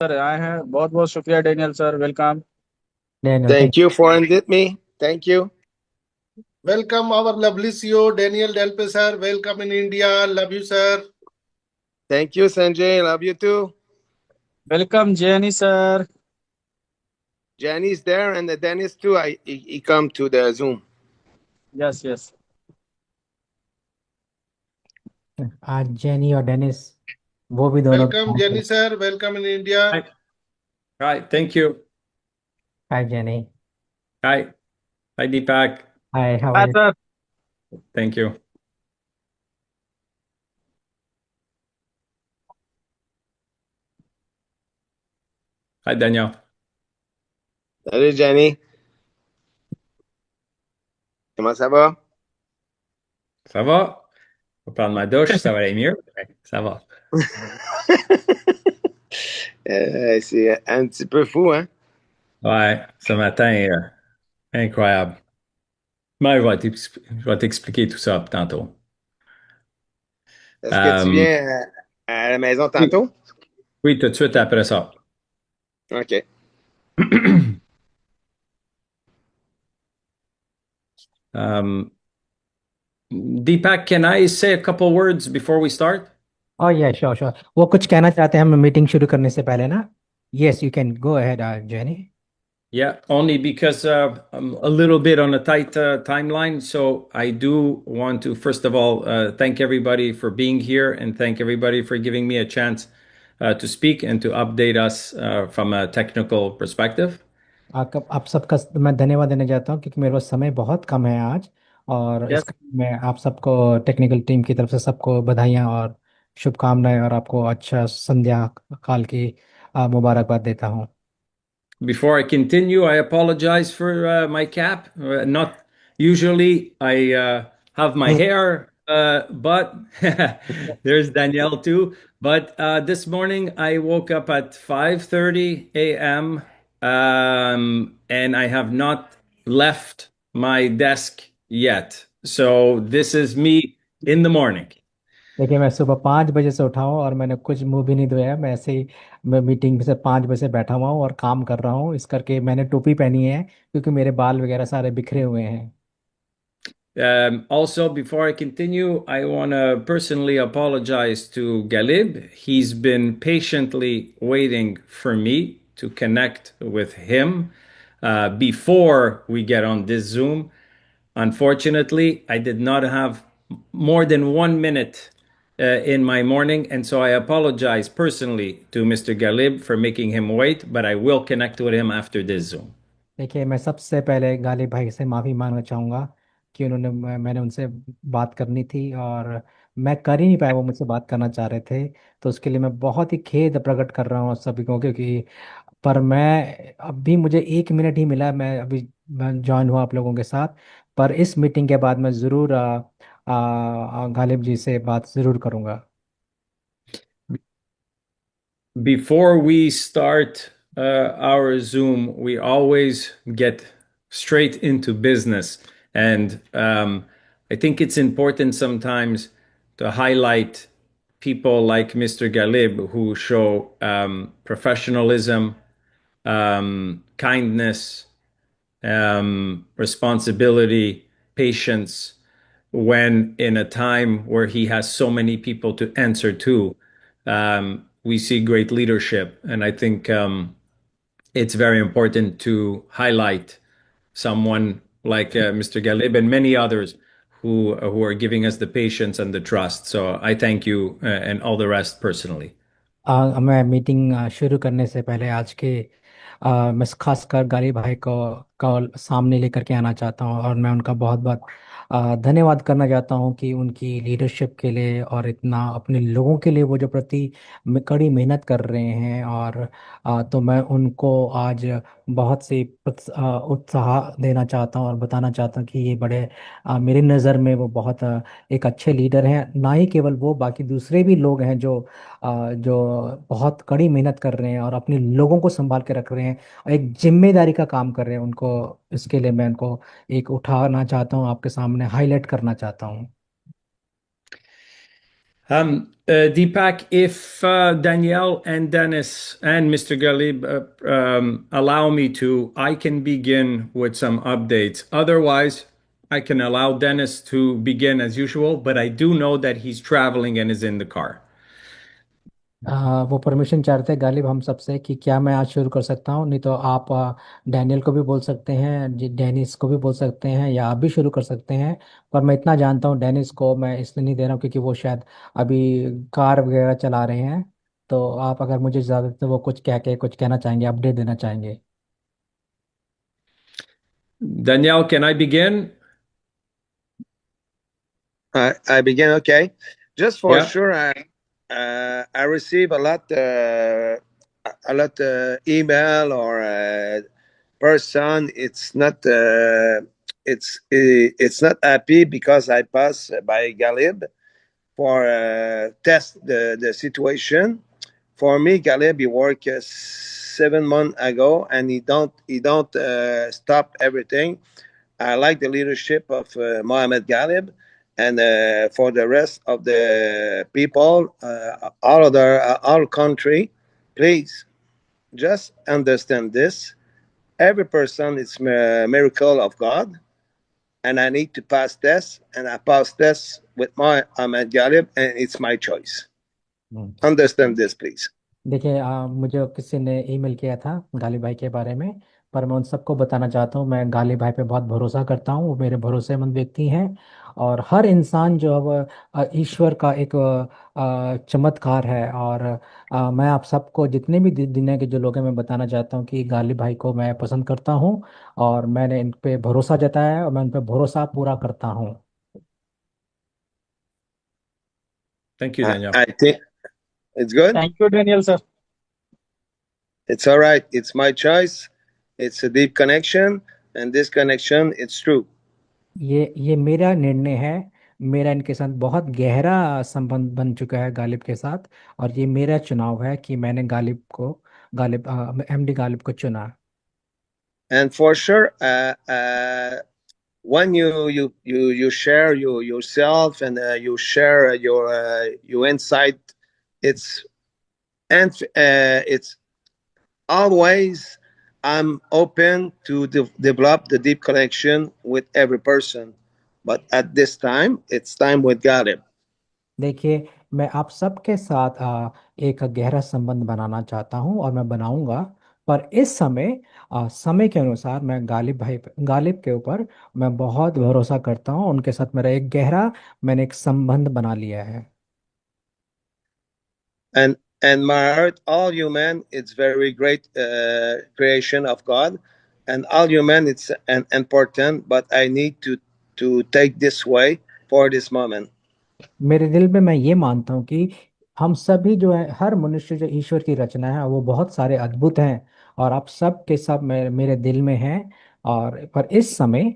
Sir आए हैं। बहुत बहुत शुक्रिया Daniel sir, welcome. Daniel, thank Thank you for inviting me. Thank you. Welcome our lovely CEO Daniel Delpe sir. Welcome in India. Love you sir. Thank you, Sanjay. Love you too. Welcome jenny sir. Jenny's there and the Dennis too. He come to the Zoom. Yes yes. you. आज jenny और Dennis वो भी दोनों Welcome Jenny sir. Welcome in Hi. India. Hi. Thank you. Hi Jenny. Hi. Hi, Deepak. Hi, how are हाँ you? Sir. Thank you. Hi, Daniel. Salut, Jenny. Comment ça va? Ça va? On va prendre ma douche, ça va aller mieux. Ouais, ça va. C'est un petit peu fou, hein? Ouais, ce matin, incroyable. Mais je vais t'expliquer tout ça tantôt. Est-ce que tu Euh, viens à la maison oui, tantôt? oui, tout de suite après ça. OK. Um, Deepak, can I say a couple words before we start? ओह या sure sure, वो कुछ कहना चाहते हैं हम meeting शुरू करने से पहले ना। Yes you can go ahead jenny. Yeah, only because I'm a little bit on a tight timeline. So I do want to, first of all, thank everybody for being here and thank everybody for giving me a chance to speak and to update us from a technical perspective. आप सबका मैं धन्यवाद देना चाहता हूँ क्योंकि मेरे पास समय बहुत कम है आज। और Yes. इसका मैं आप सबको टेक्निकल टीम की तरफ से सबको बधाइयाँ और शुभकामनाएं और आपको अच्छा संध्या काल की मुबारकबाद देता हूँ। Before I continue, I apologize for my cap. Not usually I have my hair, but there's Danielle too. But this morning I woke up at 5:30 a.m. And I have not left my desk yet. So this is me in the morning. देखिए, मैं सुबह 5 बजे से उठा हूँ और मैंने कुछ मुंह भी नहीं धोया। मैं ऐसे ही मैं मीटिंग से 5 बजे से बैठा हुआ हूँ और काम कर रहा हूँ। इस करके मैंने टोपी पहनी है क्योंकि मेरे बाल वगैरह सारे बिखरे हुए हैं। Also, before I continue, I want to personally apologize to Galib. He's been patiently waiting for me to connect with him before we get on this Zoom. Unfortunately, I did not have more than 1 minute in my morning, and so I apologize personally to Mr. Galib for making him wait, but I will connect with him after this Zoom. देखिए, मैं सबसे पहले गालिब भाई से माफ़ी मांगना चाहूँगा कि मैंने उनसे बात करनी थी और मैं कर ही नहीं पाया। वो मुझसे बात करना चाह रहे थे, तो उसके लिए मैं बहुत ही खेद प्रकट कर रहा हूँ सभी को क्योंकि पर मैं अभी मुझे 1 मिनट ही मिला। मैं अभी ज्वाइन हुआ आप लोगों के साथ। पर इस मीटिंग के बाद मैं ज़रूर गालिब जी से बात ज़रूर करूँगा। Before we start our Zoom, we always get straight into business. And I think it's important sometimes to highlight people like Mr. Galib who show professionalism, kindness, responsibility, patience, when in a time where he has so many people to answer to, we see great leadership. And I think it's very important to highlight someone like Mr. Galib and many others who are giving us the patience and the trust. So I thank you and all the rest personally. मैं meeting शुरू करने से पहले आज के मैं खासकर गाली भाई को सामने लेकर के आना चाहता हूँ और मैं उनका बहुत बहुत धन्यवाद करना चाहता हूँ कि उनकी लीडरशिप के लिए और इतना अपने लोगों के लिए वो जो कड़ी मेहनत कर रहे हैं। और तो मैं उनको आज बहुत से उत्साह देना चाहता हूँ और बताना चाहता हूँ कि ये बड़े मेरी नज़र में वो बहुत एक अच्छे लीडर हैं। ना ही केवल वो, बाकी दूसरे भी लोग हैं जो बहुत कड़ी मेहनत कर रहे हैं और अपने लोगों को संभाल के रख रहे हैं और एक जिम्मेदारी का काम कर रहे हैं। उनको इसके लिए मैं उनको एक उठाना चाहता हूँ, आपके सामने हाईलाइट करना चाहता हूँ। Deepak, if Danielle and Dennis and Mr. Galib allow me to, I can begin with some updates. Otherwise, I can allow Dennis to begin as usual, but I do know that he's traveling and is in the car. वो permission चाहते हैं गालिब हम सबसे कि क्या मैं आज शुरू कर सकता हूँ, नहीं तो आप डैनियल को भी बोल सकते हैं, डेनिस को भी बोल सकते हैं, या आप भी शुरू कर सकते हैं। पर मैं इतना जानता हूँ डेनिस को मैं इसलिए नहीं दे रहा हूँ क्योंकि वो शायद अभी कार वगैरह चला रहे हैं। तो आप अगर मुझे इजाज़त तो वो कुछ कह के कुछ कहना चाहेंगे, अपडेट देना चाहेंगे। Danielle, can I begin? I begin. Okay, just for Yeah. sure, I receive a lot email or person. It's not happy because I pass by Galib for test the situation. For me, Galib he worked 7 months ago, and he don't stop everything. I like the leadership of Mohamed Galib, and for the rest of the people, all country, please just understand this. Every person is a miracle of God, and I need to pass this, and I pass this with my Ahmed Galib, and it's my choice. Understand this, please. देखिए मुझे किसी ने email किया था गालिब भाई के बारे में, पर मैं उन सबको बताना चाहता हूँ मैं गालिब भाई पे बहुत भरोसा करता हूँ, वो मेरे भरोसेमंद व्यक्ति हैं। और हर इंसान जो है वो ईश्वर का एक चमत्कार है। और मैं आप सबको जितने भी दुनिया के जो लोग हैं मैं बताना चाहता हूँ कि गालिब भाई को मैं पसंद करता हूँ और मैंने इन पे भरोसा जताया है और मैं उन पे भरोसा पूरा करता हूँ। Thank you, Danielle. I think it's good. Thank you, Daniel, sir. It's all right. It's my choice. It's a deep connection, and this connection, it's true. ये मेरा निर्णय है। मेरा इनके साथ बहुत गहरा संबंध बन चुका है गालिब के साथ, और ये मेरा चुनाव है कि मैंने गालिब एमडी गालिब को चुना। And for sure, when you share yourself and you share your insight, it's it's always I'm open to develop the deep connection with every person, but at this time, it's time with Galib. देखिए मैं आप सबके साथ एक गहरा संबंध बनाना चाहता हूं और मैं बनाऊंगा, पर इस समय समय के अनुसार मैं गालिब के ऊपर मैं बहुत भरोसा करता हूं। उनके साथ मेरा एक गहरा मैंने एक संबंध बना लिया है। And my heart, all human, it's very great creation of God, and all human, it's an important. But I need to take this way for this moment. मेरे दिल में मैं ये मानता हूँ कि हम सभी जो है, हर मनुष्य जो ईश्वर की रचना है वो बहुत सारे अद्भुत हैं, और आप सब के सब मेरे दिल में हैं। और पर इस समय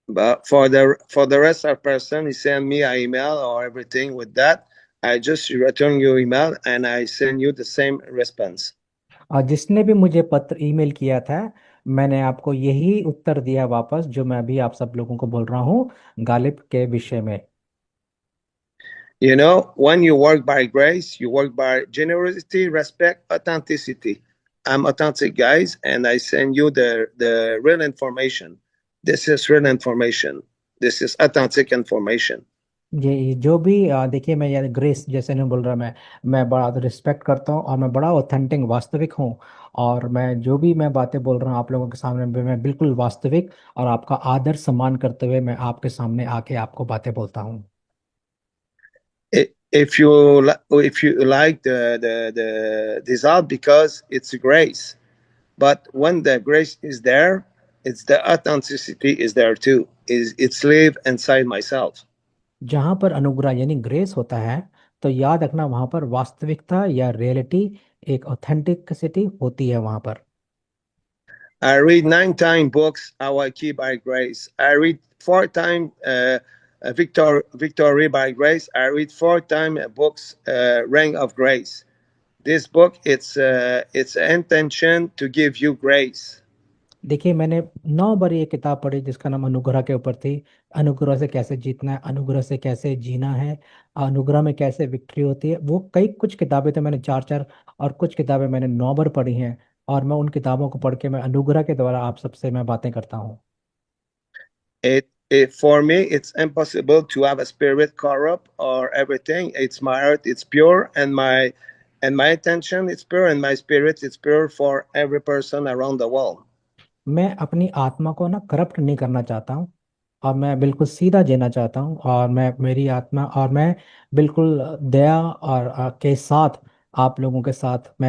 But for the rest of person, he send me an email or everything with that. I just return your email and I send you the same response. और जिसने भी मुझे पत्र ईमेल किया था मैंने आपको यही उत्तर दिया वापस जो मैं अभी आप सब लोगों को बोल रहा हूँ गालिब के विषय में। You know, when you work by grace, you work by generosity, respect, authenticity. I'm authentic, guys, and I send you the real information. This is real information. This is authentic information. ये जो भी देखिए मैं यार grace जैसे नहीं बोल रहा, मैं बड़ा रिस्पेक्ट करता हूँ और मैं बड़ा ऑथेंटिक वास्तविक हूँ। और मैं जो भी मैं बातें बोल रहा हूँ आप लोगों के सामने मैं बिल्कुल वास्तविक और आपका आदर सम्मान करते हुए मैं आपके सामने आके आपको बातें बोलता हूँ। If you like the result, because it's grace, but when the grace is there, it's the authenticity is there too. It's live inside myself. जहाँ पर अनुग्रह यानी ग्रेस होता है तो याद रखना वहाँ पर वास्तविकता या रियलिटी एक ऑथेंटिसिटी होती है वहाँ पर। I read 9 times books How I Keep by Grace. I read 4 times Victory by Grace. I read 4 times books Ring of Grace. This book it's intention to give you grace. देखिए, मैंने 9 बार ये किताब पढ़ी जिसका नाम अनुग्रह के ऊपर थी। अनुग्रह से कैसे जीतना है, अनुग्रह से कैसे जीना है, अनुग्रह में कैसे विक्ट्री होती है। वो कई कुछ किताबें तो मैंने 4 4 और कुछ किताबें मैंने 9 बार पढ़ी हैं। और मैं उन किताबों को पढ़ के मैं अनुग्रह के द्वारा आप सबसे मैं बातें करता हूँ। For me, it's impossible to have a spirit corrupt or everything. It's my heart, it's pure, and my intention is pure, and my spirit is pure for every person around the world. मैं अपनी आत्मा को ना corrupt नहीं करना चाहता हूँ, और मैं बिल्कुल सीधा जीना चाहता हूँ। और मैं मेरी आत्मा और मैं बिल्कुल दया और के साथ आप लोगों के साथ मैं